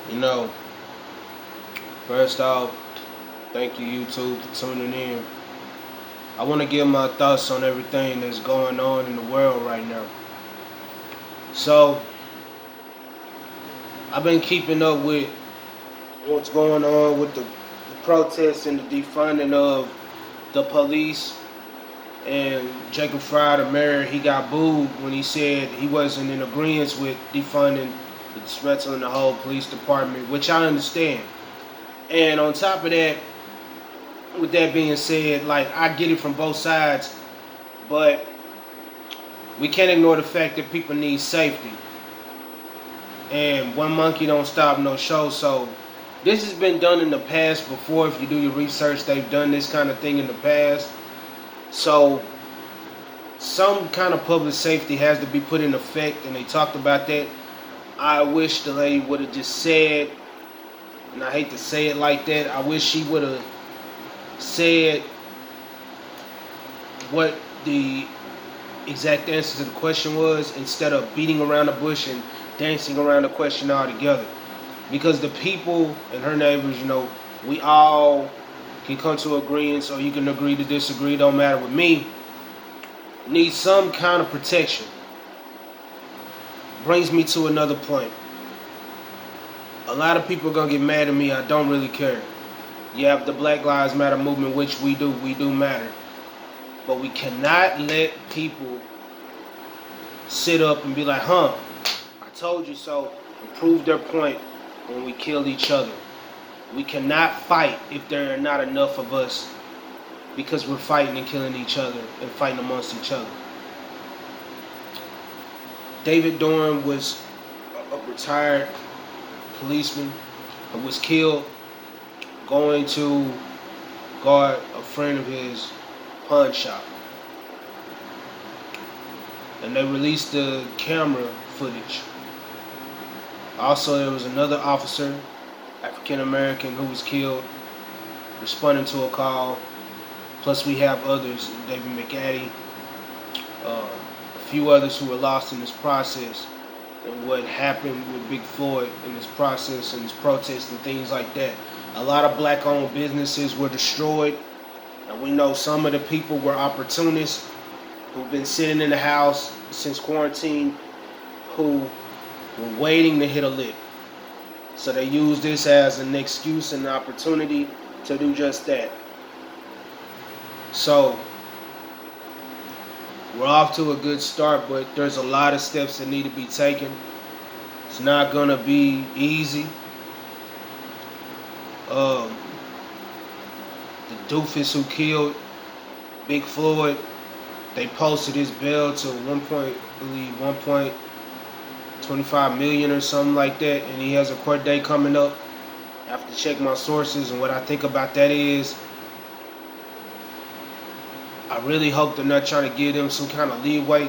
You know, first off, thank you YouTube for tuning in. I want to give my thoughts on everything that's going on in the world right now. So, I've been keeping up with what's going on with the protests and the defunding of the police. And Jacob Fry, the mayor, he got booed when he said he wasn't in agreement with defunding, the dismantling the whole police department, which I understand. And on top of that, with that being said, like, I get it from both sides, but we can't ignore the fact that people need safety. And one monkey don't stop no show. So this has been done in the past before. If you do your research, they've done this kind of thing in the past. So some kind of public safety has to be put in effect, and they talked about that. I wish the lady would have just said, and I hate to say it like that, I wish she would have said what the exact answer to the question was, instead of beating around the bush and dancing around the question altogether. Because the people and her neighbors, we all can come to agreements, or you can agree to disagree, don't matter with me, need some kind of protection. Brings me to another point. A lot of people are going to get mad at me. I don't really care. You have the Black Lives Matter movement, which we do matter. But we cannot let people sit up and be like, I told you so, and prove their point when we kill each other. We cannot fight if there are not enough of us, because we're fighting and killing each other and fighting amongst each other. David Dorn was a retired policeman and was killed going to guard a friend of his pawn shop. And they released the camera footage. Also, there was another officer, African American, who was killed responding to a call. Plus, we have others, David McAddy, a few others who were lost in this process, and what happened with Big Floyd in this process and this protest and things like that. A lot of black-owned businesses were destroyed, and we know some of the people were opportunists who've been sitting in the house since quarantine, who were waiting to hit a lick. So they used this as an excuse and an opportunity to do just that. So we're off to a good start, but there's a lot of steps that need to be taken. It's not gonna be easy. The doofus who killed Big Floyd, they posted his bail to 1.25 million or something like that, and he has a court date coming up. I have to check my sources, and what I think about that is, I really hope they're not trying to give them some kind of leeway,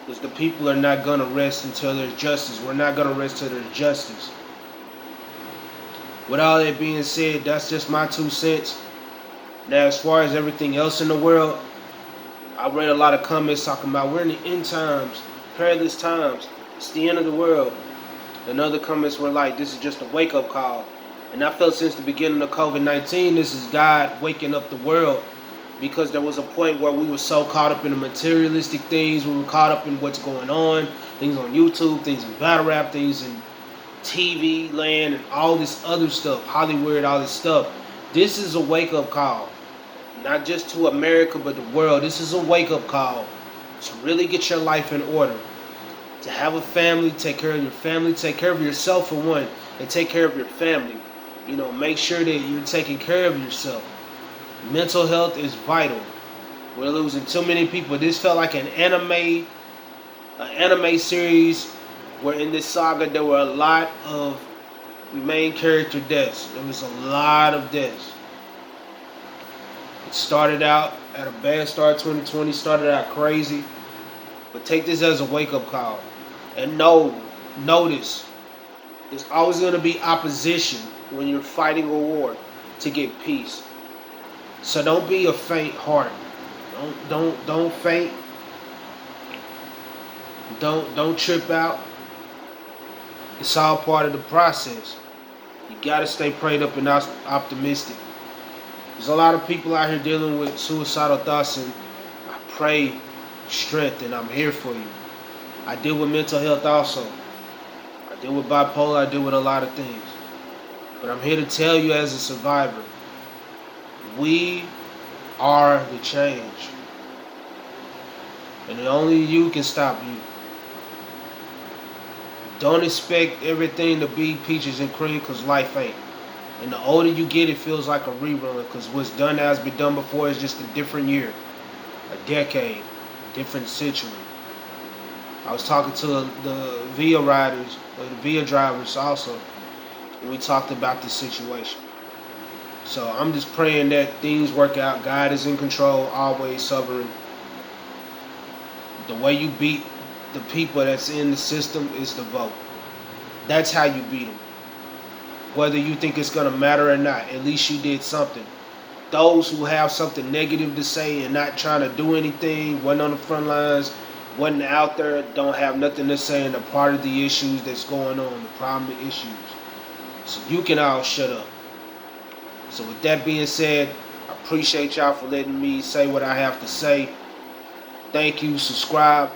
because the people are not going to rest until there's justice. We're not going to rest until there's justice. With all that being said, that's just my 2 cents. Now, as far as everything else in the world, I read a lot of comments talking about we're in the end times, perilous times, it's the end of the world. And other comments were like, this is just a wake-up call. And I felt since the beginning of COVID-19, this is God waking up the world. Because there was a point where we were so caught up in the materialistic things, we were caught up in what's going on, things on YouTube, things in battle rap, things in TV land, and all this other stuff, Hollywood, all this stuff. This is a wake-up call. Not just to America, but the world. This is a wake-up call to really get your life in order. To have a family, take care of your family, take care of yourself for one, and take care of your family. Make sure that you're taking care of yourself. Mental health is vital. We're losing too many people. This felt like an anime series where in this saga there were a lot of main character deaths. There was a lot of deaths. It started out at a bad start. 2020 started out crazy. But take this as a wake-up call. And notice, there's always going to be opposition when you're fighting a war to get peace. So don't be a faint heart. Don't faint. Don't trip out. It's all part of the process. You gotta stay prayed up and optimistic. There's a lot of people out here dealing with suicidal thoughts, and I pray strength, and I'm here for you. I deal with mental health also. I deal with bipolar, I deal with a lot of things. But I'm here to tell you as a survivor, we are the change. And only you can stop you. Don't expect everything to be peaches and cream, because life ain't. And the older you get, it feels like a rerun, because what's done has been done before. Is just a different year, a decade, a different century. I was talking to the VIA riders, or the VIA drivers also, and we talked about this situation. So I'm just praying that things work out. God is in control, always sovereign. The way you beat the people that's in the system is to vote. That's how you beat them. Whether you think it's going to matter or not, at least you did something. Those who have something negative to say and not trying to do anything, wasn't on the front lines, wasn't out there, don't have nothing to say, and a part of the issues that's going on, the problem issues. So you can all shut up. So with that being said, I appreciate y'all for letting me say what I have to say. Thank you. Subscribe,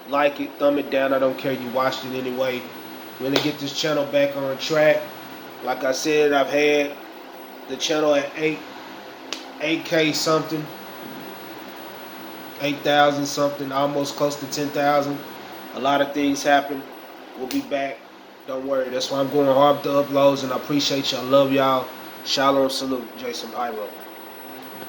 like it, thumb it down. I don't care. You watched it anyway. We're gonna get this channel back on track. Like I said, I've had the channel at 8K something, 8,000 something, almost close to 10,000. A lot of things happen. We'll be back. Don't worry. That's why I'm going hard to uploads, and I appreciate y'all. Love y'all. Shalom, salute. Jason Pyro.